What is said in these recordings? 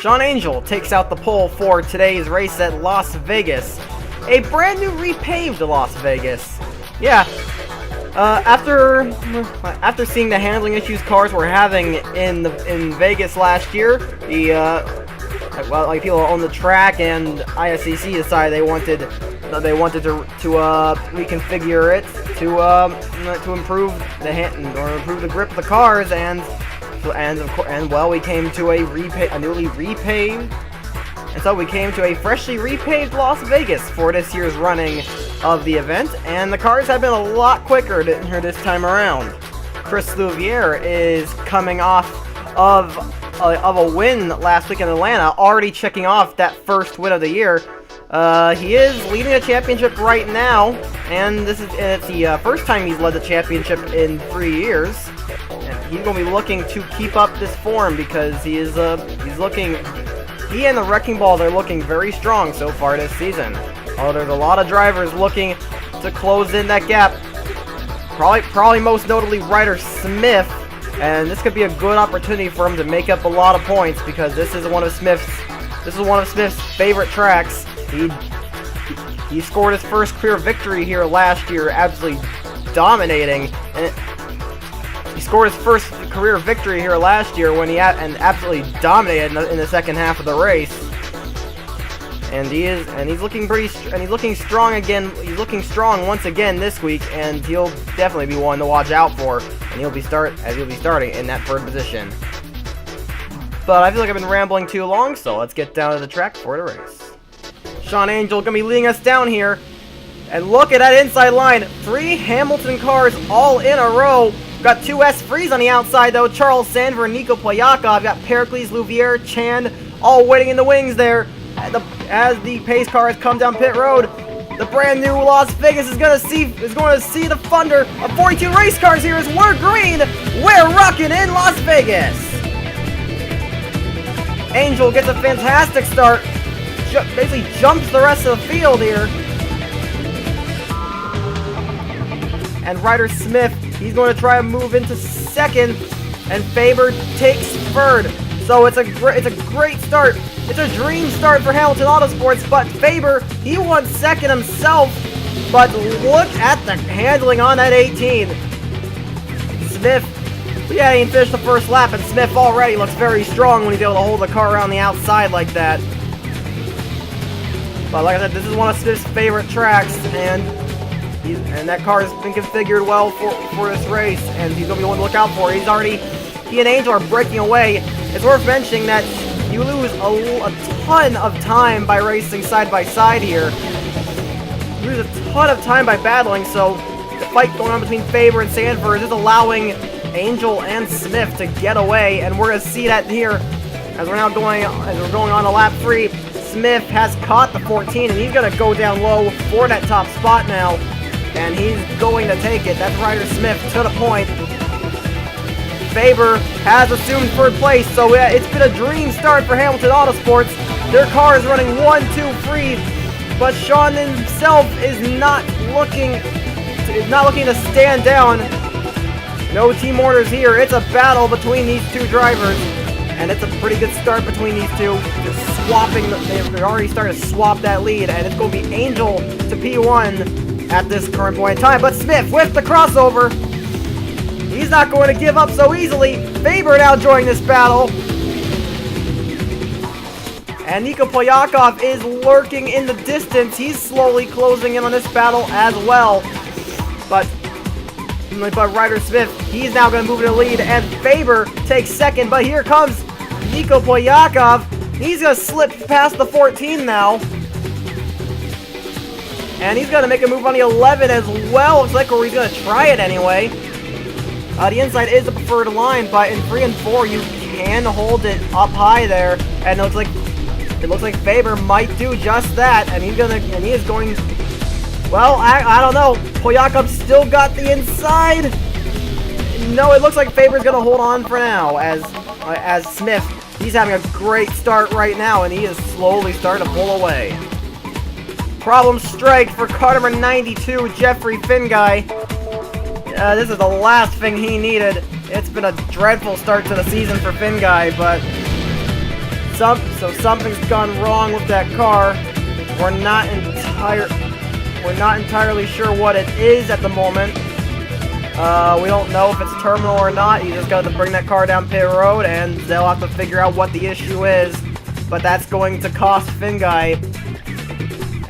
Sean Angel takes out the pole for today's race at Las Vegas. A brand new repaved Las Vegas. Yeah. After seeing the handling issues cars were having in Vegas last year, people on the track and ISCC decided they wanted to reconfigure it to improve the grip of the cars, and we came to a newly repaved, and so we came to a freshly repaved Las Vegas for this year's running of the event, and the cars have been a lot quicker this time around. Chris Louviere is coming off of a win last week in Atlanta, already checking off that first win of the year. He is leading the championship right now, and it's the first time he's led the championship in 3 years. And he's going to be looking to keep up this form because he and the Wrecking Ball, they're looking very strong so far this season. Although there's a lot of drivers looking to close in that gap. Probably most notably Ryder Smith, and this could be a good opportunity for him to make up a lot of points because this is one of Smith's favorite tracks. He scored his first career victory here last year, absolutely dominating. He scored his first career victory here last year when he absolutely dominated in the second half of the race. And he's looking strong again. He's looking strong once again this week, and he'll definitely be one to watch out for. And he'll be starting in that third position. But I feel like I've been rambling too long, so let's get down to the track for the race. Sean Angel gonna be leading us down here, and look at that inside line. 3 Hamilton cars all in a row. Got 2 S3s on the outside though. Charles Sandver and Nico Poyakov. Got Pericles, Louviere, Chand, all waiting in the wings there. As the pace cars come down pit road, the brand new Las Vegas is going to see the thunder of 42 race cars here as we're green. We're rocking in Las Vegas. Angel gets a fantastic start. Basically jumps the rest of the field here. And Ryder Smith, he's going to try to move into second, and Faber takes third. So it's a great start. It's a dream start for Hamilton Autosports, but Faber, he won second himself. But look at the handling on that 18. Smith, yeah, he finished the first lap, and Smith already looks very strong when he's able to hold the car around the outside like that. But like I said, this is one of Smith's favorite tracks, and that car has been configured well for this race, and he's going to be one to look out for. He and Angel are breaking away. It's worth mentioning that you lose a ton of time by racing side by side here. You lose a ton of time by battling, so the fight going on between Faber and Sandford is allowing Angel and Smith to get away, and we're going to see that here as we're going on to lap 3. Smith has caught the 14, and he's going to go down low for that top spot now, and he's going to take it. That's Ryder Smith to the point. Faber has assumed third place, so it's been a dream start for Hamilton Autosports. Their car is running 1, 2, 3, but Sean himself is not looking to stand down. No team orders here. It's a battle between these two drivers, and it's a pretty good start between these two. They're already starting to swap that lead, and it's going to be Angel to P1 at this current point in time. But Smith with the crossover. He's not going to give up so easily. Faber now joining this battle. And Nico Poyakov is lurking in the distance. He's slowly closing in on this battle as well. But Ryder Smith, he's now going to move to the lead. And Faber takes second. But here comes Nico Poyakov. He's going to slip past the 14 now. And he's going to make a move on the 11 as well. Looks like he's going to try it anyway. The inside is the preferred line, but in 3 and 4 you can hold it up high there, and it looks like Faber might do just that, and he is going. Well, I don't know. Poyakov still got the inside. No, it looks like Faber's gonna hold on for now, as Smith, he's having a great start right now, and he is slowly starting to pull away. Problem strike for car number 92, Jeffrey Finguy. This is the last thing he needed. It's been a dreadful start to the season for Finguy, but So something's gone wrong with that car. We're not entirely sure what it is at the moment. We don't know if it's terminal or not. You just got to bring that car down pit road, and they'll have to figure out what the issue is. But that's going to cost Finguy.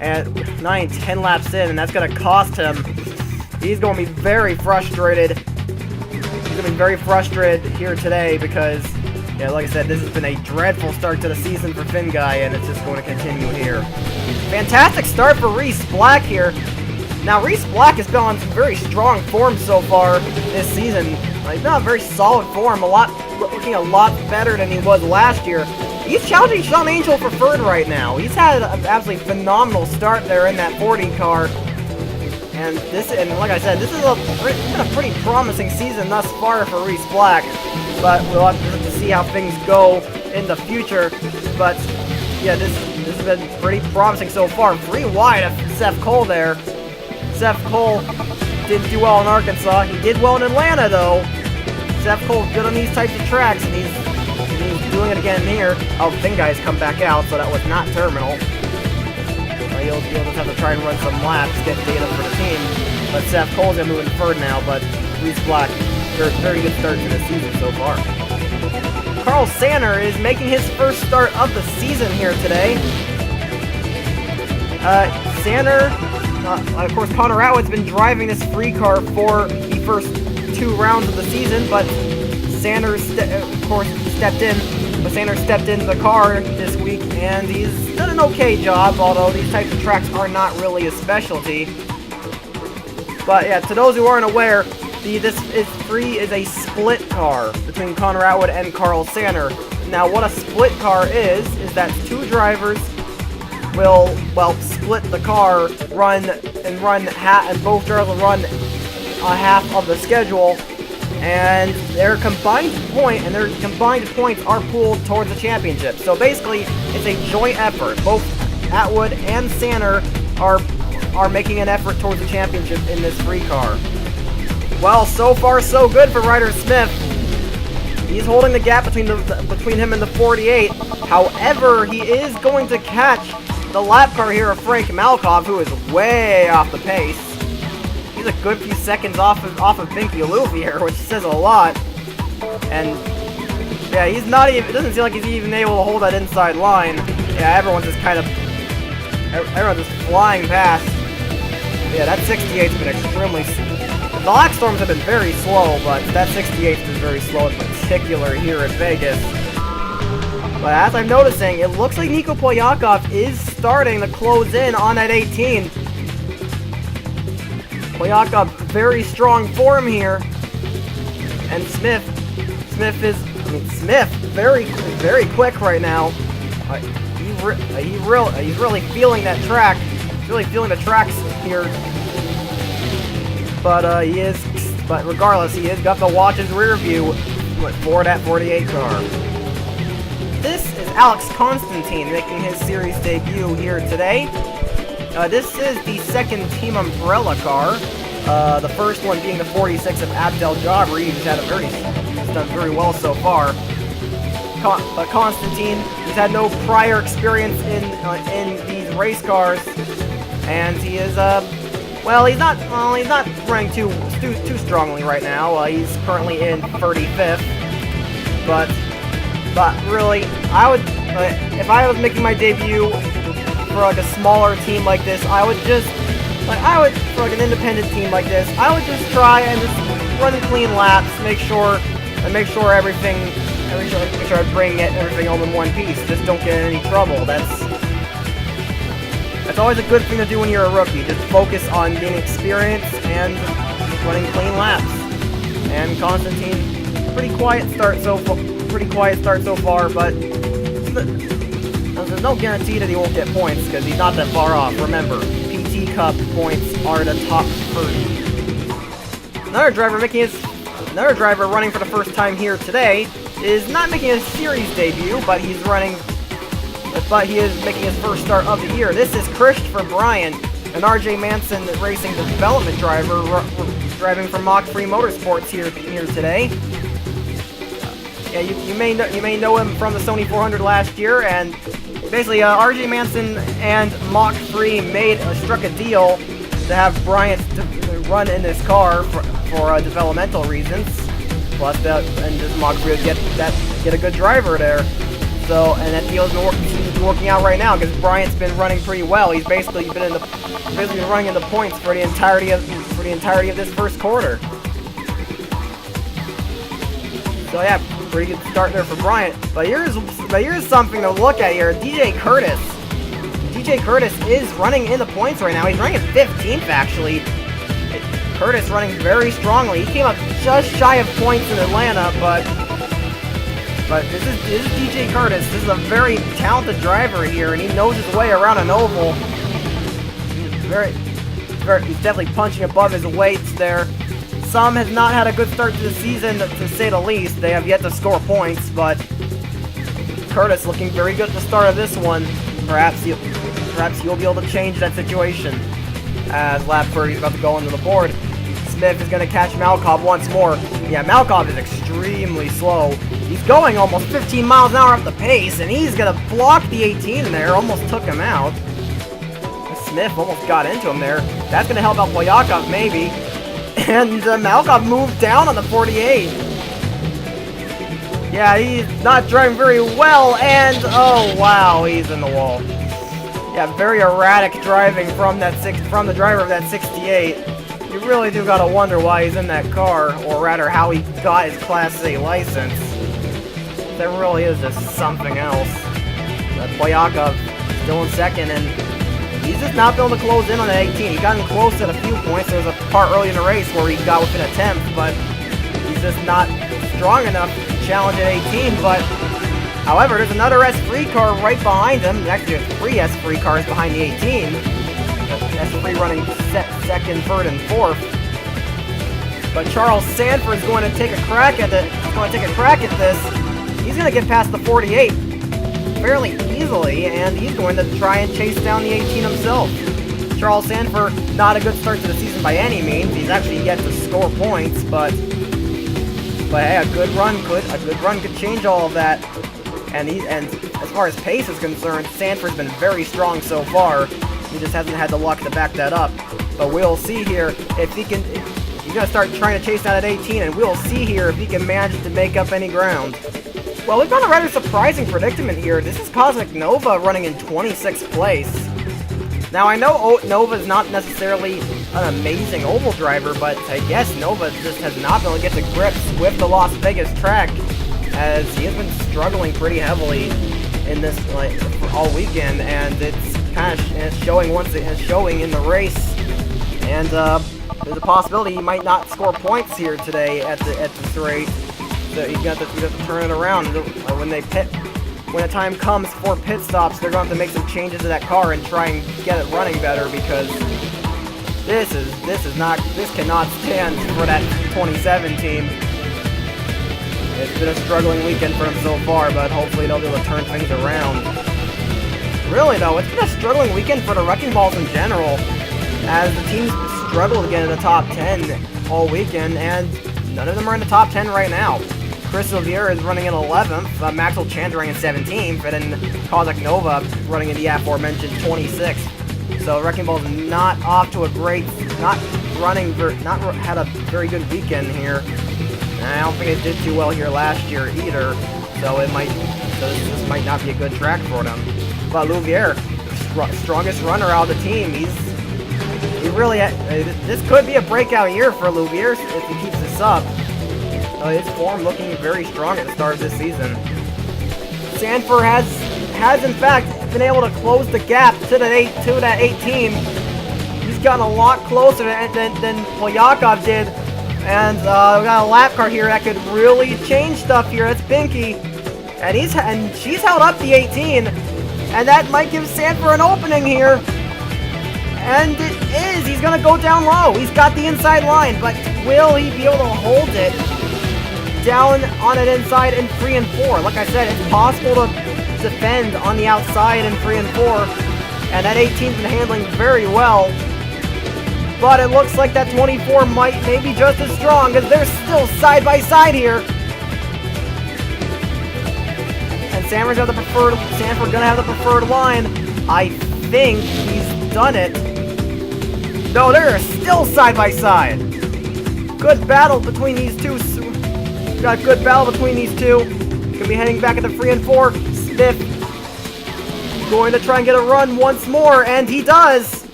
And 10 laps in, and that's going to cost him. He's going to be very frustrated. He's going to be very frustrated here today because, yeah, like I said, this has been a dreadful start to the season for Finguy, and it's just going to continue here. Fantastic start for Reese Black here. Now, Reese Black has been on some very strong form so far this season. He's been on very solid form, looking a lot better than he was last year. He's challenging Sean Angel for third right now. He's had an absolutely phenomenal start there in that 40 car. And like I said, this is been a pretty promising season thus far for Reese Black. But we'll have to see how things go in the future. But yeah, this has been pretty promising so far. 3 wide of Seth Cole there. Seth Cole didn't do well in Arkansas. He did well in Atlanta, though. Seth Cole's good on these types of tracks, and he's doing it again here. Oh, Finguy's come back out, so that was not terminal. You'll just have to try and run some laps, get data for the team. But Seth Cole's going to move in third now, but Reese Black, very good start to the season so far. Carl Sanner is making his first start of the season here today. Sanner... of course, Connor Atwood's been driving this free car for the first 2 rounds of the season, but Sanner, of course, stepped in. But Sanner stepped into the car this week, and he's done an okay job, although these types of tracks are not really his specialty. But yeah, to those who aren't aware, this is a split car between Connor Atwood and Carl Sanner. Now, what a split car is that 2 drivers will, split the car, and both drivers will run a half of the schedule, and their combined points are pooled towards the championship. So basically, it's a joint effort. Both Atwood and Sanner are making an effort towards the championship in this free car. Well, so far so good for Ryder Smith. He's holding the gap between him and the 48. However, he is going to catch the lap car here of Frank Malkov, who is way off the pace. He's a good few seconds off of Binky Aloof here, which says a lot. And yeah, it doesn't seem like he's even able to hold that inside line. Yeah, everyone's just flying past. Yeah, that 68's been extremely... The Black Storms have been very slow, but that 68's been very slow in particular here at Vegas. But as I'm noticing, it looks like Nico Polyakov is starting to close in on that 18. Polyakov, very strong form here. And Smith very quick right now. He's really feeling that track. He's really feeling the tracks here. But but regardless, he has got to watch his rear view for that 48 car. This is Alex Constantine making his series debut here today. This is the second Team Umbrella car. The first one being the 46 of Abdel Jabri, who's done very well so far. But Constantine, he's had no prior experience in these race cars, and he is he's not running too strongly right now. He's currently in 35th, but really, if I was making my debut for like a smaller team like this, I would for like an independent team like this, I would just try and just run clean laps, make sure I bring everything home in one piece. Just don't get in any trouble. That's always a good thing to do when you're a rookie. Just focus on being experienced and running clean laps. And Constantine, pretty quiet start so far, but there's no guarantee that he won't get points because he's not that far off. Remember, PT Cup points are the top 30. Another driver running for the first time here today is not making a series debut, but he is making his first start of the year. This is Christopher Bryan, an RJ Manson Racing development driver driving for Mach 3 Motorsports here today. Yeah, you may know him from the Sony 400 last year, and basically RJ Manson and Mach 3 struck a deal to have Bryant run in this car for developmental reasons. Plus, and just Mach 3 would get a good driver there. So, and that deal's been working out right now because Bryant's been running pretty well. He's basically been running in the points for the entirety of this first quarter. So yeah, pretty good start there for Bryant. But here's something to look at here. DJ Curtis is running in the points right now. He's running at 15th actually. Curtis running very strongly. He came up just shy of points in Atlanta, but this is DJ Curtis. This is a very talented driver here, and he knows his way around an oval. He's definitely punching above his weights there. Some has not had a good start to the season, to say the least. They have yet to score points, but Curtis looking very good at the start of this one. Perhaps he'll be able to change that situation. As Lap 30 is about to go into the board. Smith is going to catch Malkov once more. Yeah, Malkov is extremely slow. He's going almost 15 miles an hour up the pace, and he's going to block the 18 there. Almost took him out. Smith almost got into him there. That's going to help out Polyakov, maybe. And Malkov moved down on the 48. Yeah, he's not driving very well, and oh wow, he's in the wall. Yeah, very erratic driving from the driver of that 68. You really do gotta wonder why he's in that car, or rather how he got his Class A license. There really is just something else. But Polyakov still in second, and he's just not been able to close in on that 18. He got in close at a few points. There was a part early in the race where he got within a 10th, but he's just not strong enough to challenge at 18. But, however, there's another S3 car right behind him. Actually, there's 3 S3 cars behind the 18. S3 running second, third, and fourth. But Charles Sanford is going to take a crack at it. He's going to take a crack at this. He's going to get past the 48 fairly easily, and he's going to try and chase down the 18 himself. Charles Sanford, not a good start to the season by any means. He's actually yet to score points, but hey, a good run could change all of that. And as far as pace is concerned, Sanford's been very strong so far. He just hasn't had the luck to back that up. But we'll see here if he can. He's gonna start trying to chase down at 18, and we'll see here if he can manage to make up any ground. Well, we've got a rather surprising predicament here. This is Cosmic Nova running in 26th place. Now, I know Nova's not necessarily an amazing oval driver, but I guess Nova just has not been able to get to grips with the Las Vegas track, as he has been struggling pretty heavily in this all weekend, and it's kind of showing in the race. And there's a possibility he might not score points here today at this rate. So you got to turn it around. When the time comes for pit stops, they're going to have to make some changes to that car and try and get it running better, because this cannot stand for that 27 team. It's been a struggling weekend for them so far, but hopefully they'll be able to turn things around. Really though, it's been a struggling weekend for the Wrecking Balls in general, as the teams struggle to get in the top 10 all weekend, and none of them are in the top 10 right now. Chris Silvier is running in 11th, Maxwell Chandler running in 17th, and then Cosmic Nova running in the aforementioned 26th. So Wrecking Ball's not off to a great, not had a very good weekend here. And I don't think they did too well here last year either, so this might not be a good track for them. But Louvier, strongest runner out of the team, this could be a breakout year for Louvier if he keeps this up. His form looking very strong at the start of this season. Sanford has in fact been able to close the gap to that 18. He's gotten a lot closer than Polyakov did, and we got a lap car here that could really change stuff here. That's Binky, and she's held up the 18, and that might give Sanford an opening here. And it is. He's gonna go down low. He's got the inside line, but will he be able to hold it down on it inside in 3 and 4? Like I said, it's possible to defend on the outside in 3 and 4, and that 18's been handling very well. But it looks like that 24 may be just as strong, because they're still side by side here. And Sanford's got the preferred. Sanford gonna have the preferred line. I think he's done it. No, they're still side by side. Good battle between these two. Got a good battle between these two. Gonna be heading back at the 3 and 4. Smith going to try and get a run once more, and he does.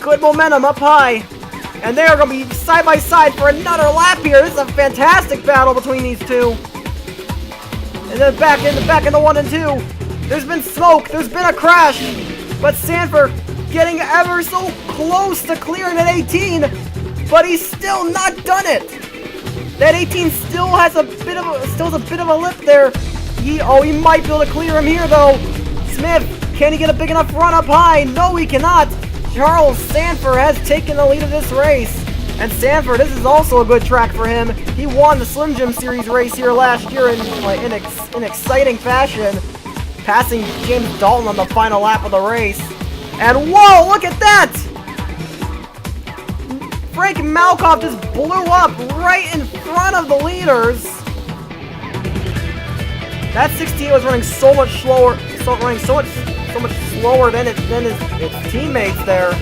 Good momentum up high. And they're going to be side by side for another lap here. This is a fantastic battle between these two. And then back in the 1 and 2. There's been smoke. There's been a crash. But Sanford getting ever so close to clearing at 18. But he's still not done it. That 18 still has a bit of a lip there. He might be able to clear him here though. Smith, can he get a big enough run up high? No, he cannot. Charles Sanford has taken the lead of this race. And Sanford, this is also a good track for him. He won the Slim Jim Series race here last year in exciting fashion, passing James Dalton on the final lap of the race. And whoa, look at that! Frank Malkoff just blew up right in front of the leaders. That 68 was running so much slower, so much slower than its teammates there.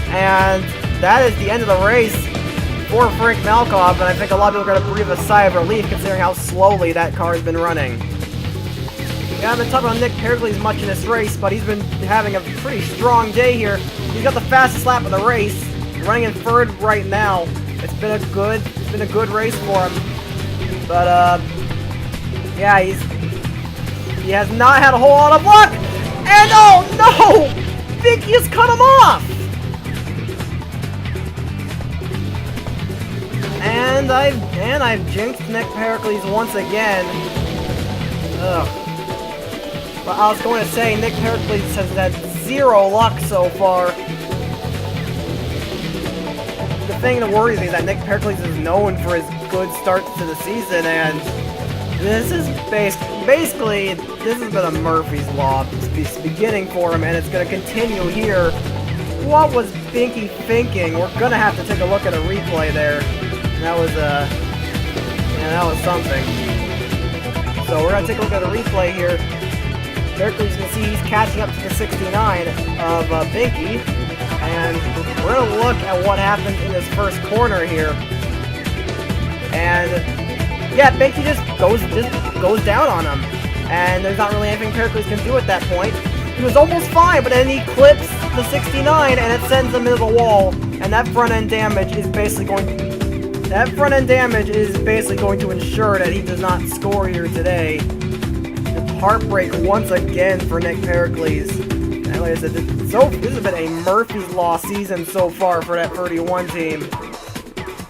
And that is the end of the race for Frank Malkoff, and I think a lot of people are going to breathe a sigh of relief considering how slowly that car has been running. We haven't talked about Nick Pericles much in this race, but he's been having a pretty strong day here. He's got the fastest lap of the race, running in third right now. It's been a good race for him. But yeah, he has not had a whole lot of luck. And oh no! Vicky has cut him off! And I've jinxed Nick Pericles once again. Ugh. But I was going to say, Nick Pericles has had zero luck so far. The thing that worries me is that Nick Pericles is known for his good starts to the season, and this is basically, this has been a Murphy's Law beginning for him, and it's going to continue here. What was Binky thinking? We're going to have to take a look at a replay there. That was something. So we're going to take a look at a replay here. Pericles, you can see he's catching up to the 69 of Binky, and we're going to look at what happened in this first corner here. And yeah, Binky just goes down on him, and there's not really anything Pericles can do at that point. He was almost fine, but then he clips the 69, and it sends him into the wall. And that front end damage is basically going to ensure that he does not score here today. It's heartbreak once again for Nick Pericles. And like I said, this has been a Murphy's Law season so far for that 31 team.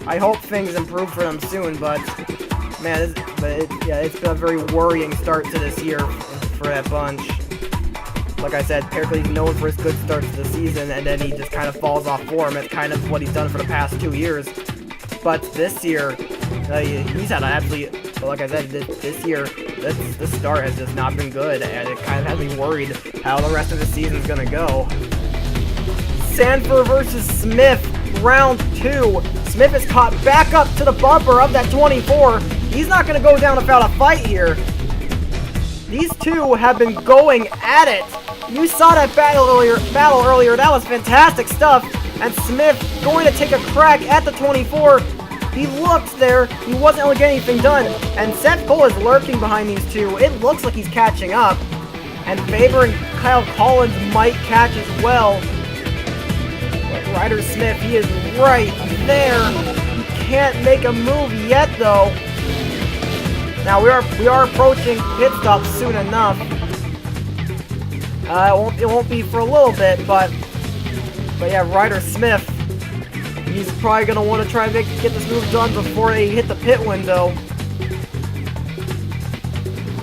I hope things improve for them soon, but man, it's been a very worrying start to this year for that bunch. Like I said, Pericles is known for his good starts to the season, and then he just kind of falls off form. It's kind of what he's done for the past 2 years. But this year, he's had an absolute, like I said, this year, this start has just not been good, and it kind of has me worried how the rest of the season is going to go. Sanford versus Smith, round 2. Smith is caught back up to the bumper of that 24. He's not going to go down without a fight here. These two have been going at it. You saw that battle earlier. That was fantastic stuff. And Smith going to take a crack at the 24. He looked there. He wasn't able to get anything done. And Seth Cole is lurking behind these two. It looks like he's catching up. And Faber and Kyle Collins might catch as well. But Ryder Smith, he is right there. He can't make a move yet, though. Now we are approaching pit stop soon enough. It won't be for a little bit, but yeah, Ryder Smith, he's probably gonna want to try and get this move done before they hit the pit window.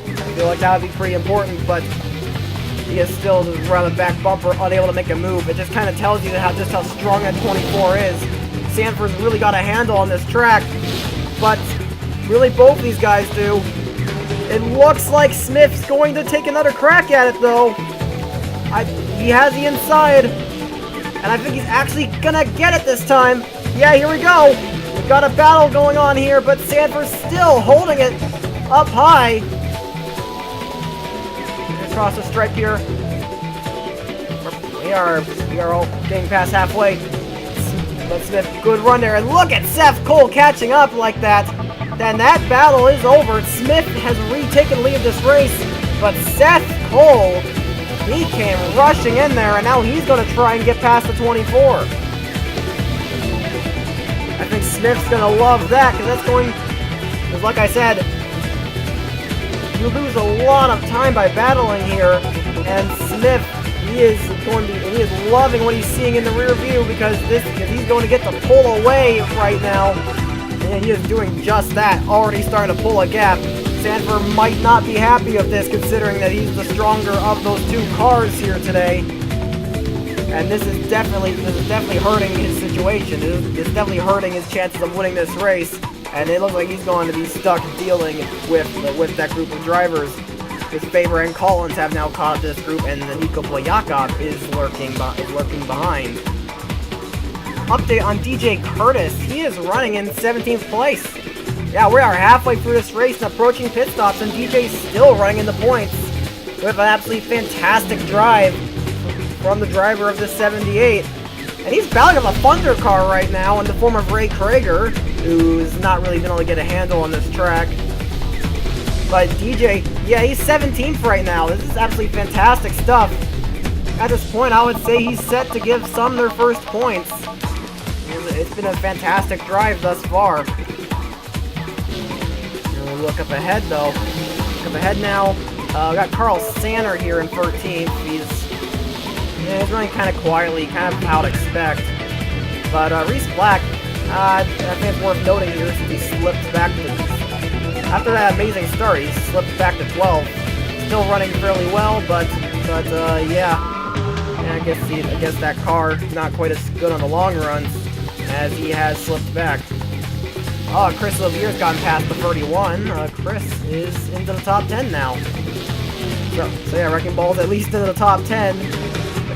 I feel like that would be pretty important, but he is still just around the back bumper, unable to make a move. It just kind of tells you just how strong that 24 is. Sanford's really got a handle on this track, but really both these guys do. It looks like Smith's going to take another crack at it, though. He has the inside, and I think he's actually gonna get it this time. Yeah, here we go. We've got a battle going on here, but Sanford's still holding it up high. across the stripe here. We are all getting past halfway. But Smith, good run there, and look at Seth Cole catching up like that. Then that battle is over. Smith has retaken lead of this race, but Seth Cole, he came rushing in there, and now he's going to try and get past the 24. I think Smith's going to love that, because that's going, because like I said, you lose a lot of time by battling here, and Smith, he is loving what he's seeing in the rear view, because he's going to get to pull away right now, and he is doing just that, already starting to pull a gap. Sanford might not be happy of this, considering that he's the stronger of those two cars here today. And this is definitely hurting his situation. It's definitely hurting his chances of winning this race. And it looks like he's going to be stuck dealing with that group of drivers. His Faber and Collins have now caught up to this group, and Nico Playakov is lurking behind. Update on DJ Curtis. He is running in 17th place. Yeah, we are halfway through this race and approaching pit stops, and DJ's still running in the points with an absolutely fantastic drive from the driver of the 78. And he's battling with a Thunder car right now in the form of Ray Krager, who's not really been able to get a handle on this track. But DJ, yeah, he's 17th right now. This is absolutely fantastic stuff. At this point, I would say he's set to give some their first points. It's been a fantastic drive thus far. Look up ahead though. Look up ahead now. We got Carl Sanner here in 13th. He's running kind of quietly, kind of how to expect. But Reese Black, I think it's worth noting here since he slipped back to after that amazing start, he slipped back to 12. Still running fairly well, but yeah. And I guess that car not quite as good on the long runs as he has slipped back. Oh, Chris Lavier's gotten past the 31. Chris is into the top 10 now. So yeah, Wrecking Ball's at least into the top 10.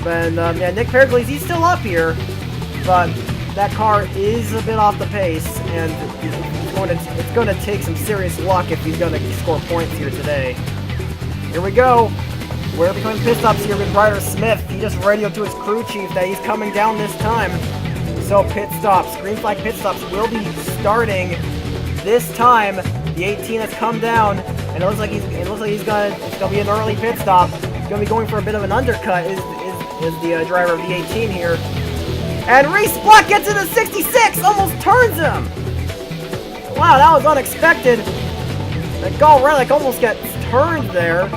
And yeah, Nick Pericles, he's still up here, but that car is a bit off the pace, and it's going to take some serious luck if he's going to score points here today. Here we go. We're becoming pit stops here with Ryder Smith. He just radioed to his crew chief that he's coming down this time. So pit stops, green flag pit stops will be starting this time. The 18 has come down, and it looks like it's gonna be an early pit stop. He's gonna be going for a bit of an undercut. Is the driver of the 18 here? And Reese Black gets into 66, almost turns him. Wow, that was unexpected. That Gall Relic almost gets turned there.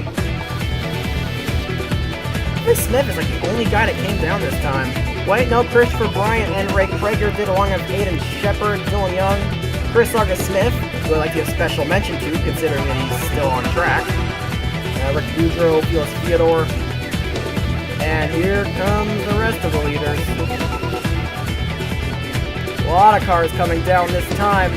Chris Smith is like the only guy that came down this time. Wait, no, Christopher Bryant and Ray Krager did, along with Aiden Shepard, Dylan Young, Chris Argus Smith, who I'd like to give special mention to, considering that he's still on track. Rick Boudreau, Felix Theodore. And here comes the rest of the leaders. A lot of cars coming down this time.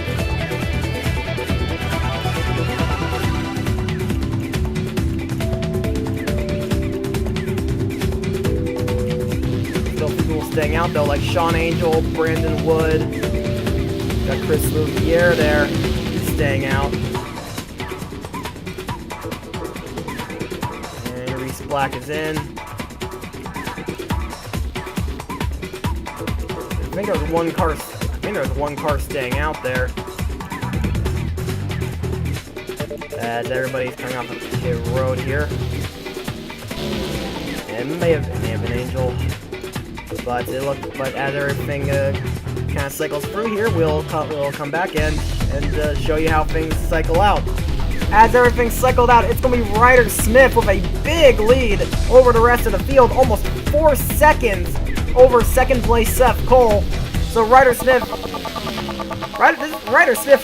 Staying out though, like Sean Angel, Brandon Wood, got Chris Louvier there, he's staying out. And Reese Black is in. I think there's one car staying out there. As everybody's coming off the pit road here. And it may have been Angel. But as everything kind of cycles through here, we'll come back in and show you how things cycle out. As everything cycled out, it's going to be Ryder Smith with a big lead over the rest of the field, almost 4 seconds over second place Seth Cole. So Ryder Smith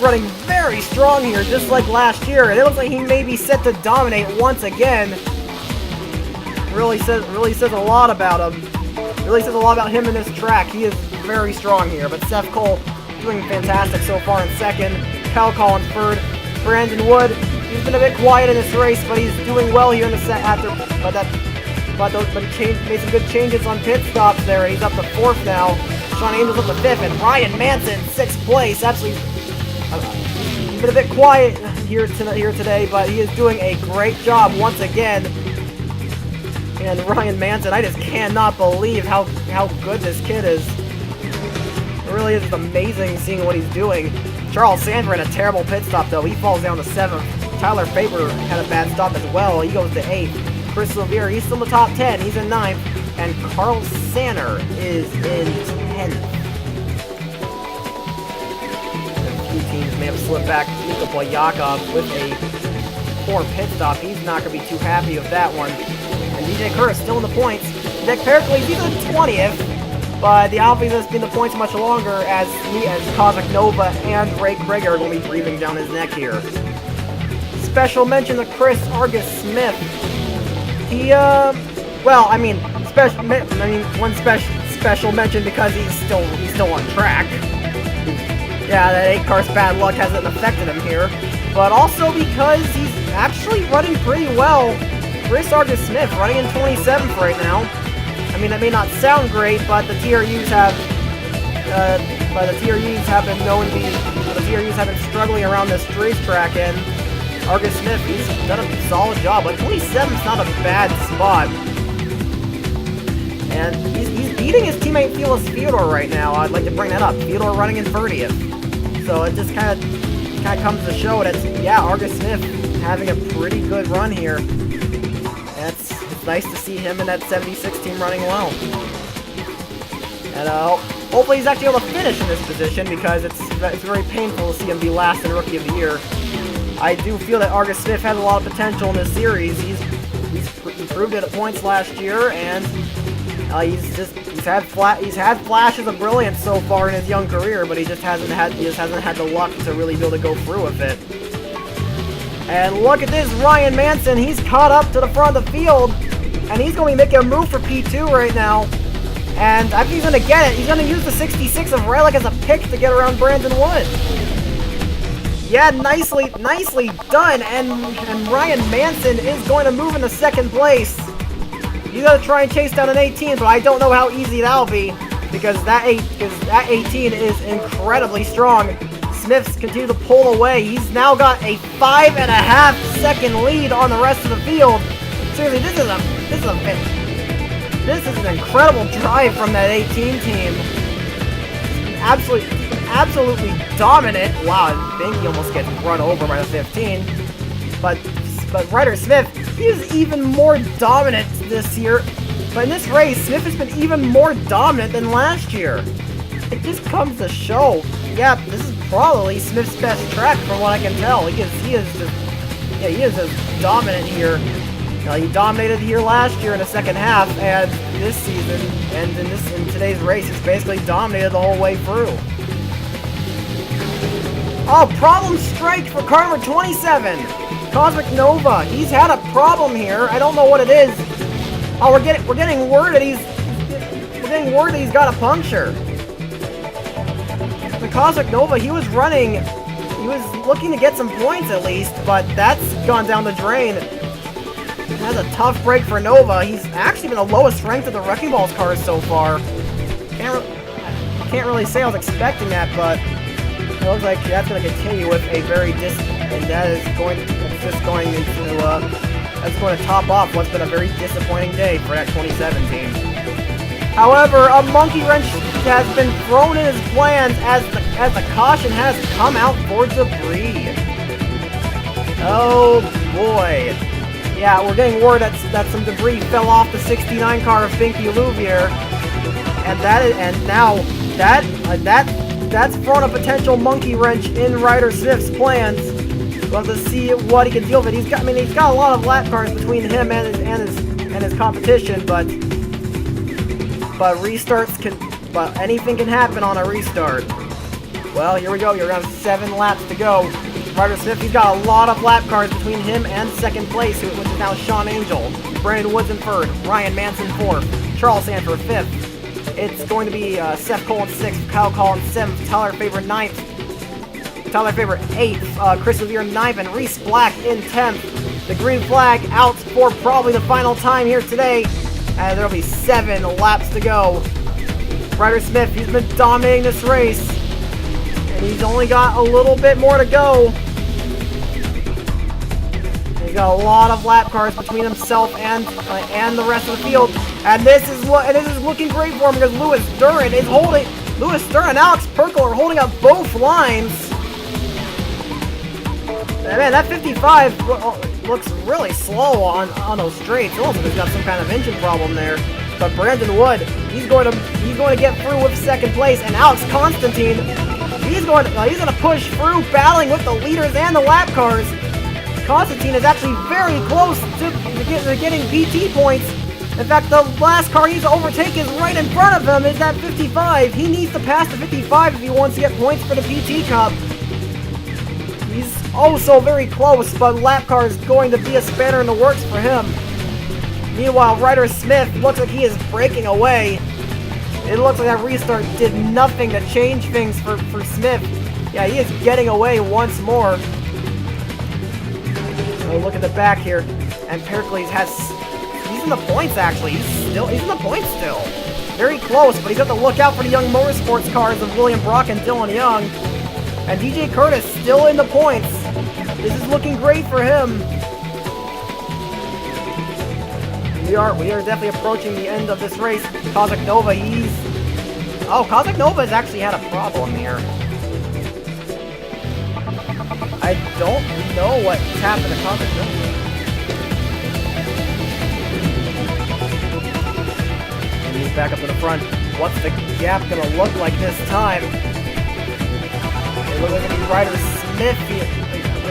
running very strong here, just like last year, and it looks like he may be set to dominate once again. Really says a lot about him. Really says a lot about him in this track. He is very strong here, but Seth Cole doing fantastic so far in second. Kyle Collins third. Brandon Wood, he's been a bit quiet in this race, but he's doing well here in the set but he made some good changes on pit stops there, and he's up to fourth now. Sean Angel's up to fifth, and Ryan Manson, sixth place. Absolutely, been a bit quiet here today, but he is doing a great job once again. and Ryan Manson. I just cannot believe how good this kid is. It really is amazing seeing what he's doing. Charles Sanford had a terrible pit stop though. He falls down to 7th. Tyler Faber had a bad stop as well. He goes to 8th. Chris Silvier, he's still in the top 10. He's in 9th. And Carl Sanner is in 10th. A few teams may have slipped back. Niko Boyakov with a poor pit stop. He's not going to be too happy with that one. And DJ Kerr is still in the points. Nick Pericles, he's in 20th. But the Alpes has been the points much longer as Cosmic Nova and Ray Craig are going to be breathing down his neck here. Special mention to Chris Argus Smith. He, well, I mean, one special mention because he's still on track. Yeah, that 8-car's bad luck hasn't affected him here, but also because he's actually running pretty well. Chris Argus Smith running in 27th right now. I mean, that may not sound great, but the TRUs have been known to be, the TRUs have been struggling around this racetrack, and Argus Smith, he's done a solid job, but 27th's not a bad spot. And he's beating his teammate Felix Fyodor right now. I'd like to bring that up. Fyodor running in 30th. So it just kind of comes to show that, yeah, Argus Smith having a pretty good run here. And it's nice to see him in that 76 team running well. And hopefully he's actually able to finish in this position because it's very painful to see him be last in Rookie of the Year. I do feel that Argus Smith has a lot of potential in this series. He proved it at points last year, and he's had flashes of brilliance so far in his young career, but he just hasn't had the luck to really be able to go through with it. And look at this, Ryan Manson. He's caught up to the front of the field, and he's going to be making a move for P2 right now. And I think he's going to get it. He's going to use the 66 of Relic as a pick to get around Brandon Wood. Yeah, nicely done, and Ryan Manson is going to move into 2nd place. He's going to try and chase down an 18, but I don't know how easy that'll be, because that 18 is incredibly strong. Smith's continue to pull away. He's now got a 5.5 second lead on the rest of the field. Seriously, this is an incredible drive from that 18 team. Absolutely dominant. Wow, I think he almost gets run over by the 15. But Ryder Smith, he is even more dominant this year. But in this race, Smith has been even more dominant than last year. It just comes to show, yeah, this is probably Smith's best track from what I can tell. He is just dominant here. He dominated here last year in the second half, and this season, and in today's race, he's basically dominated the whole way through. Oh, problem strike for car number 27. Cosmic Nova. He's had a problem here. I don't know what it is. Oh, we're getting word that he's got a puncture. The Cosmic Nova, he was looking to get some points at least, but that's gone down the drain. That's a tough break for Nova. He's actually been the lowest ranked of the Wrecking Balls cars so far. Can't really say I was expecting that, but it looks like that's going to continue with a very that's going to top off what's been a very disappointing day for that 2017. However, a monkey wrench has been thrown in his plans as the caution has come out for debris. Oh boy. Yeah, we're getting word that some debris fell off the 69 car of Binky Louvier, that's thrown a potential monkey wrench in Ryder Smith's plans. We'll have to see what he can deal with. He's got a lot of lap cars between him and his competition, but anything can happen on a restart. Well, here we go. You're around 7 laps to go. Ryder Smith, he's got a lot of lap cars between him and 2nd place, which is now Sean Angel. Brandon Woods in 3rd, Ryan Manson 4th, Charles Sanford 5th. It's going to be Seth Cole in 6th, Kyle Collins 7th, Tyler Faber 9th, Tyler Faber 8th, Chris Revere 9th, and Reese Black in 10th. The green flag out for probably the final time here today, and there'll be 7 laps to go. Ryder Smith, he's been dominating this race, and he's only got a little bit more to go. He's got a lot of lap cars between himself and the rest of the field, and this is looking great for him because Lewis Duran and Alex Perkle are holding up both lines. And man, that 55 looks really slow on those straights. It looks like he's got some kind of engine problem there. But Brandon Wood, he's going to get through with second place, and Alex Constantine, he's going to push through, battling with the leaders and the lap cars. Constantine is actually very close to getting PT points. In fact, the last car he needs to overtake is right in front of him, is that 55. He needs to pass the 55 if he wants to get points for the PT Cup. He's also very close, but lap car is going to be a spanner in the works for him. Meanwhile, Ryder Smith looks like he is breaking away. It looks like that restart did nothing to change things for Smith. Yeah, he is getting away once more. So look at the back here, and Pericles he's in the points actually. He's in the points still. Very close, but he's got to look out for the Young Motorsports cars of William Brock and Dylan Young. And DJ Curtis still in the points. This is looking great for him. We are definitely approaching the end of this race. Kazakh Nova, Kazakh Nova has actually had a problem here. I don't know what's happened to Kazakh Nova. And he's back up to the front. What's the gap gonna look like this time? It looks like it's gonna be Ryder Smith.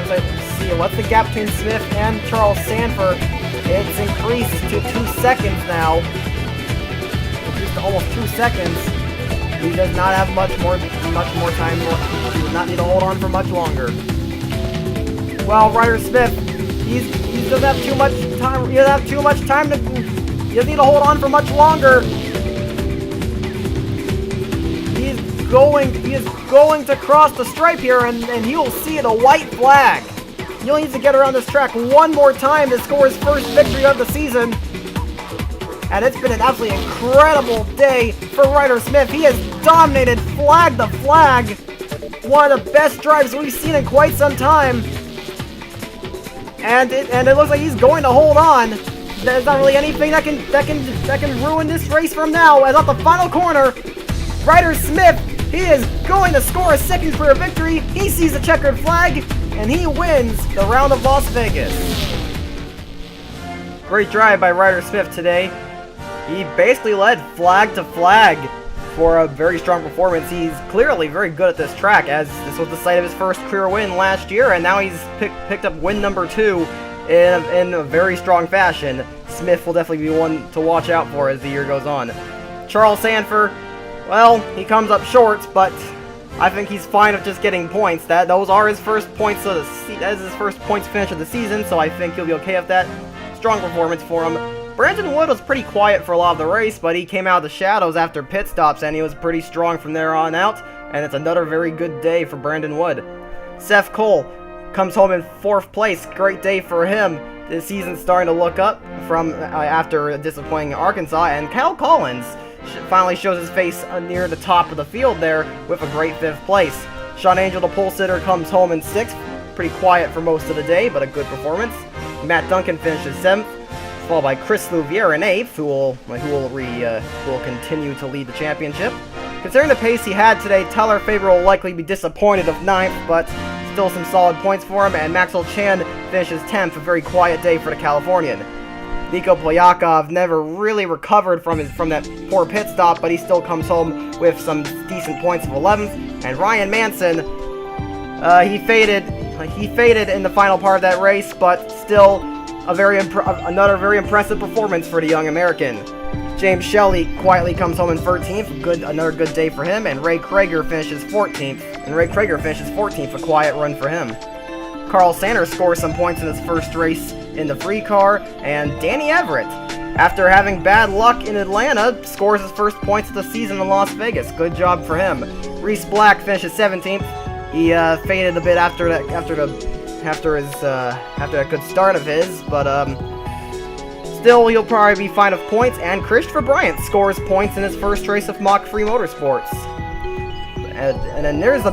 Let's see, what's the gap between Smith and Charles Sanford? It's increased to 2 seconds now. Increased to almost 2 seconds. He does not have much more time left. He does not need to hold on for much longer. Well, Ryder Smith, he doesn't have too much time. He doesn't have too much time to. He doesn't need to hold on for much longer. He is going to cross the stripe here, and he will see the white flag. He'll need to get around this track one more time to score his first victory of the season. And it's been an absolutely incredible day for Ryder Smith. He has dominated flag to flag. One of the best drives we've seen in quite some time. And it looks like he's going to hold on. There's not really anything that can ruin this race from now. As at the final corner, Ryder Smith, he is going to score a second career victory. He sees the checkered flag, and he wins the round of Las Vegas. Great drive by Ryder Smith today. He basically led flag to flag for a very strong performance. He's clearly very good at this track, as this was the site of his first career win last year, and now he's picked up win number 2 in a very strong fashion. Smith will definitely be one to watch out for as the year goes on. Charles Sanford, well, he comes up short, but I think he's fine with just getting points. Those are his first points of that is his first points finish of the season, so I think he'll be okay with that. Strong performance for him. Brandon Wood was pretty quiet for a lot of the race, but he came out of the shadows after pit stops, and he was pretty strong from there on out, and it's another very good day for Brandon Wood. Seth Cole comes home in 4th place. Great day for him. This season's starting to look up from after disappointing Arkansas, and Kyle Collins finally shows his face near the top of the field there with a great 5th place. Sean Angel, the pole sitter, comes home in 6th. Pretty quiet for most of the day, but a good performance. Matt Duncan finishes 7th. Followed by Chris Louvier in 8th, who will continue to lead the championship. Considering the pace he had today, Tyler Faber will likely be disappointed of 9th, but still some solid points for him, and Maxwell Chan finishes 10th, a very quiet day for the Californian. Niko Polyakov never really recovered from that poor pit stop, but he still comes home with some decent points of 11th, and Ryan Manson, he faded in the final part of that race, but still another very impressive performance for the young American. James Shelley quietly comes home in 13th, another good day for him, and Ray Krager finishes 14th. A quiet run for him. Carl Sanders scores some points in his first race in the free car, and Danny Everett, after having bad luck in Atlanta, scores his first points of the season in Las Vegas. Good job for him. Reese Black finishes 17th. He faded a bit after that good start of his, but still he'll probably be fine with points. And Christopher Bryant scores points in his first race of Mach 3 Motorsports. And then there's a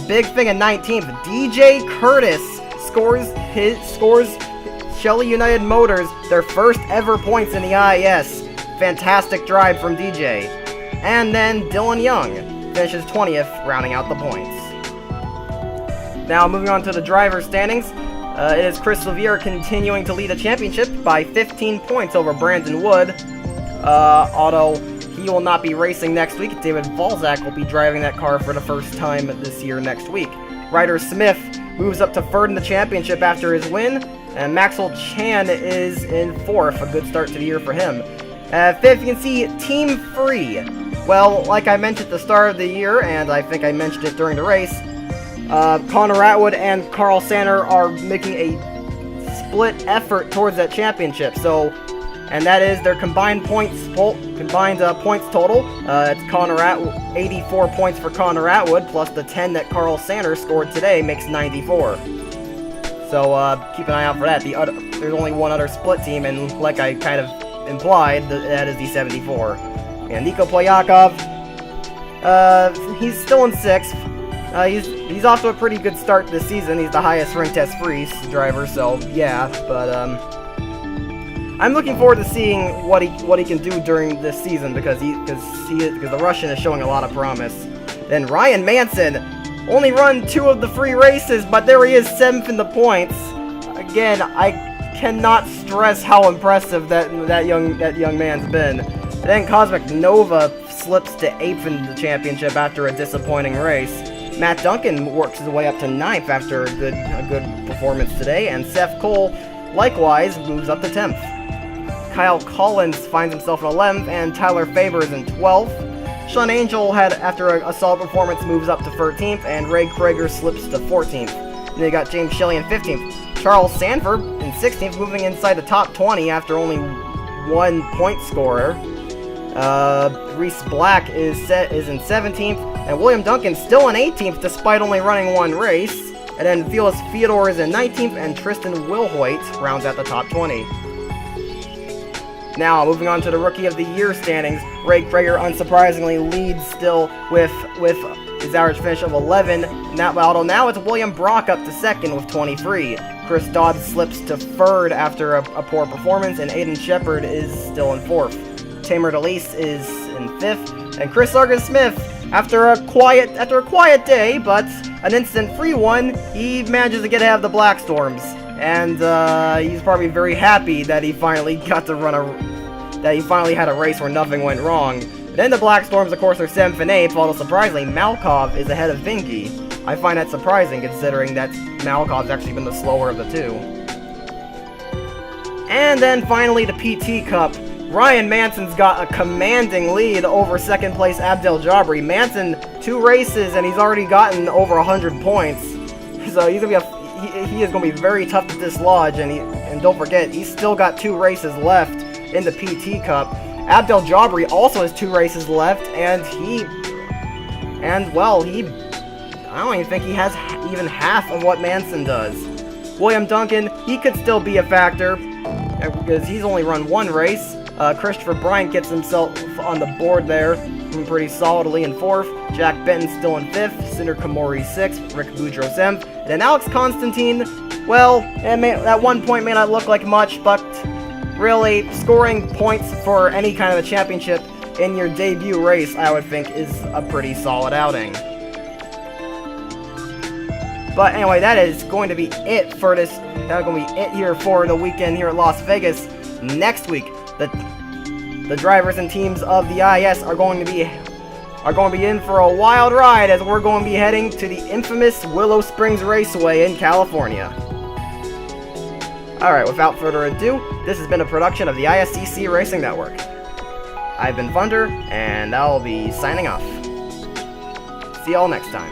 big thing in 19th. DJ Curtis scores Shelly United Motors their first ever points in the IIS. Fantastic drive from DJ. And then Dylan Young finishes 20th, rounding out the points. Now moving on to the driver's standings. It is Chris Sevier continuing to lead the championship by 15 points over Brandon Wood. Although he will not be racing next week, David Valzak will be driving that car for the first time this year next week. Ryder Smith moves up to third in the championship after his win, and Maxwell Chan is in fourth. A good start to the year for him. Fifth, you can see Team Free. Well, like I mentioned at the start of the year, and I think I mentioned it during the race, Connor Atwood and Carl Sander are making a split effort towards that championship. So, and that is their combined points total. It's Connor Atwood, 84 points for Connor Atwood, plus the 10 that Carl Sander scored today makes 94. So keep an eye out for that. There's only one other split team, and like I kind of implied, that is the 74. And Niko Polyakov, he's still in 6th. He's off to a pretty good start this season. He's the highest ring test free driver, so yeah. But I'm looking forward to seeing what he can do during this season because the Russian is showing a lot of promise. Then Ryan Manson only run 2 of the free races, but there he is, 7th in the points. Again, I cannot stress how impressive that young man's been. And then Cosmic Nova slips to 8th in the championship after a disappointing race. Matt Duncan works his way up to 9th after a good performance today, and Seth Cole likewise moves up to 10th. Kyle Collins finds himself in 11th, and Tyler Faber is in 12th. Sean Angel after a solid performance, moves up to 13th, and Ray Krager slips to 14th. And they got James Shelley in 15th. Charles Sanford in 16th, moving inside the top 20 after only 1 point scorer. Reese Black is in 17th, and William Duncan still in 18th despite only running 1 race. And then Felix Theodore is in 19th, and Tristan Wilhoit rounds out the top 20. Now, moving on to the Rookie of the Year standings, Ray Krager unsurprisingly leads still with his average finish of 11. Although now it's William Brock up to 2nd with 23. Chris Dodd slips to 3rd after a poor performance, and Aiden Shepard is still in 4th. Tamer DeLise is in 5th, and Chris Larkin-Smith, after a quiet day, but an instant-free one, he manages to get out of the Black Storms, and he's probably very happy that he finally got to that he finally had a race where nothing went wrong. Then the Black Storms, of course, are 7th and 8th, although surprisingly, Malkov is ahead of Vinky. I find that surprising, considering that Malkov's actually been the slower of the two. And then finally, the PT Cup. Ryan Manson's got a commanding lead over 2nd place Abdel Jabri. Manson, 2 races, and he's already gotten over 100 points. So he is going to be very tough to dislodge, and don't forget, he's still got 2 races left in the PT Cup. Abdel Jabri also has 2 races left, and I don't even think he has even half of what Manson does. William Duncan, he could still be a factor, because he's only run 1 race. Christopher Bryant gets himself on the board there pretty solidly in 4th. Jack Benton still in 5th. Cinder Komori 6th. Rick Boudreaux 7th. And then Alex Constantine, well, at 1 point may not look like much, but really, scoring points for any kind of a championship in your debut race, I would think, is a pretty solid outing. But anyway, that is going to be it for this. That's going to be it here for the weekend here at Las Vegas. Next week, the drivers and teams of the IS are going to be in for a wild ride, as we're going to be heading to the infamous Willow Springs Raceway in California. Alright, without further ado, this has been a production of the ISCC Racing Network. I've been Thunder, and I'll be signing off. See y'all next time.